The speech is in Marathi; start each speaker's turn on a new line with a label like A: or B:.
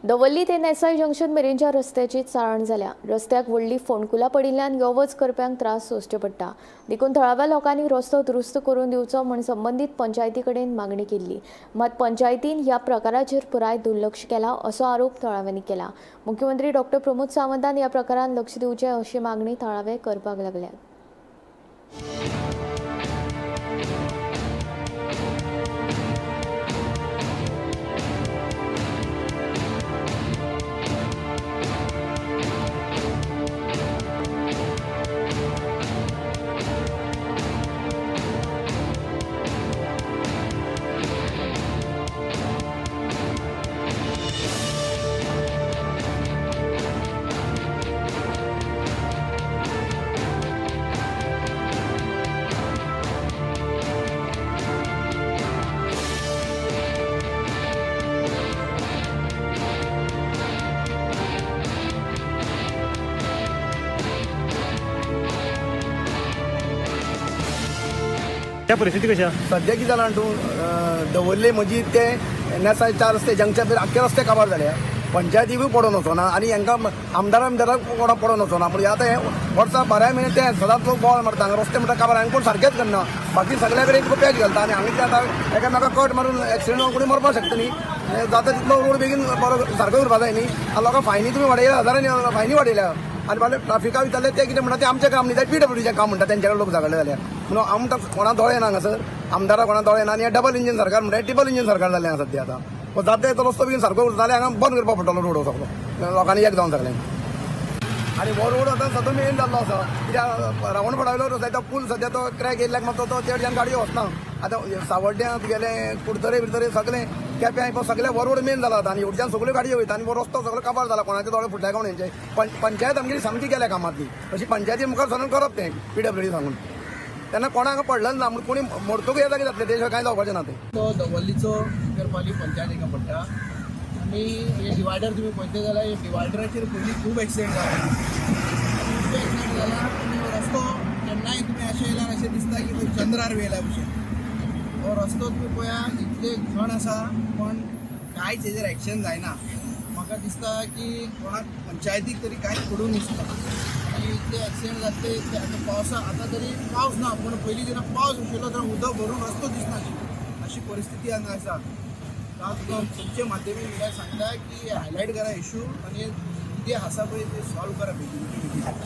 A: दवल्ली ते नेसाई जंक्शन मेरेनच्या रस्त्याची चाळण जाल्या। रस्त्याक व्हडली फोंडकुलां पडिल्ल्यान यो वच करप्यांक त्रास सोंसचे पडटा। देखून थळाव्या लोकांनी रस्तो दुरुस्त करून दिवचो म्हूण संबंधीत पंचायती कडेन मागणी केल्ली। मात पंचायतीन ह्या प्रकाराचेर पुराय दुर्लक्ष केला असो आरोप थळाव्यांनी केला। मुख्यमंत्री डॉ. प्रमोद सावंतान ह्या प्रकारान लक्ष दिवचें अशी मागणी थळावे करपाक लागल्यात।
B: त्या परिस्थिती कशा
C: सध्या कितें जालां तूं दवरले मजीद ते नेसाय 4 रस्ते जंक्शन आख्खे रस्ते काबार जाले। पंचायतीकूय पडोवन वचोना आनी हांकां आमदाराक कोणा पडोवन वचोना। पूण आतां हे वर्सां 12 म्हयने ते सदांच लोक बोवाळ मारता हांगा रस्ते म्हणटा काबार हांगा कोण सारकेच करना। बाकी सगळ्या कडेन एक पॅच घालता आनी हांगा कितें जाता एकामेकाक कट मारून एक्सिडेंट जावन कोणी मरपाक शकता न्ही। जाता तितलो रोड बेगीन बरो सारको करपा जाय न्ही। लोकांक फायनी तुमी वाडयल्या हजारांनी फायनी वाडयल्या आनी फाल्यां ट्राफिका विचारले ते कितें म्हणटा ते आमचें काम न्ही ते PWDचें काम म्हणटा तेंच्या कडेन लोक झगडले जाल्यार। म्हणून आमकां कोणा दोळे ना हांगासर आमदारा कोणा दोळे ना आनी हे डबल इंजीन सरकार म्हणटा ट्रिपल इंजीन सरकार जालें हांगा सद्या आतां। जाता तो रस्तो बेगीन सारको जाल्यार हांगा बंद करपाक पडटलो रोड सगळो लोकांनी एक जावन सगळें। आनी हो रोड आतां सद्या मेन जाल्लो आसा कित्याक रावंड पडायलो जाता पूल सद्या तो क्रॅक येयल्ल्याक मात तो चडच्यान गाडयो वचना। आतां सावड्ड्यांत गेले कुडतरे बिडतरे सगळे केप्यां सगळे हो रोड मेन जाला आनी हेवटच्यान सगळ्यो गाडयो वयता आनी हो रस्तो सगळो काबार जाला कोणाचे दोळे फुटल्या काय हेंचे। पंचायत आमची सामकी गेल्या कामांतली अशी पंचायती मुखार सरून करप तें PWD सांगून तेन्ना कोणाक पडलें ना कोणी मोडतूक येता कितें जातलें ते शिवाय कांय जावपाचें ना तें।
D: तो दवल्लीचो करपाली पंचायत हांगा पडटा आनी हे डिवायडर तुमी पळयता जाल्यार हे डिवायडराचेर पयलीं खूब एक्सिडेंट जाला आनी हो रस्तो केन्नाय तुमी अशें येयल्यार अशें दिसता की तो चंद्रार येयल्या भशेन। हो रस्तो तुमी पळयात इतले घण आसा पण कांयच हेजेर एक्शन जायना। म्हाका दिसता की कोणाक पंचायतीक तरी कांयच करूंक दिसता आनी इतले एक्सिडेंट जातले इतले आतां पावसा आतां तरी पावस ना पूण पयलीं जेन्ना पावस आशिल्लो तेन्ना उदक भरून रस्तो दिसनाशिल्लो अशी परिस्थिती हांगा आसा। तुमचे माध्यमी मिडिया सांगता की हायलायट करा इश्यू आनी कितें आसा पळय ते सॉल्व करा बेगीन।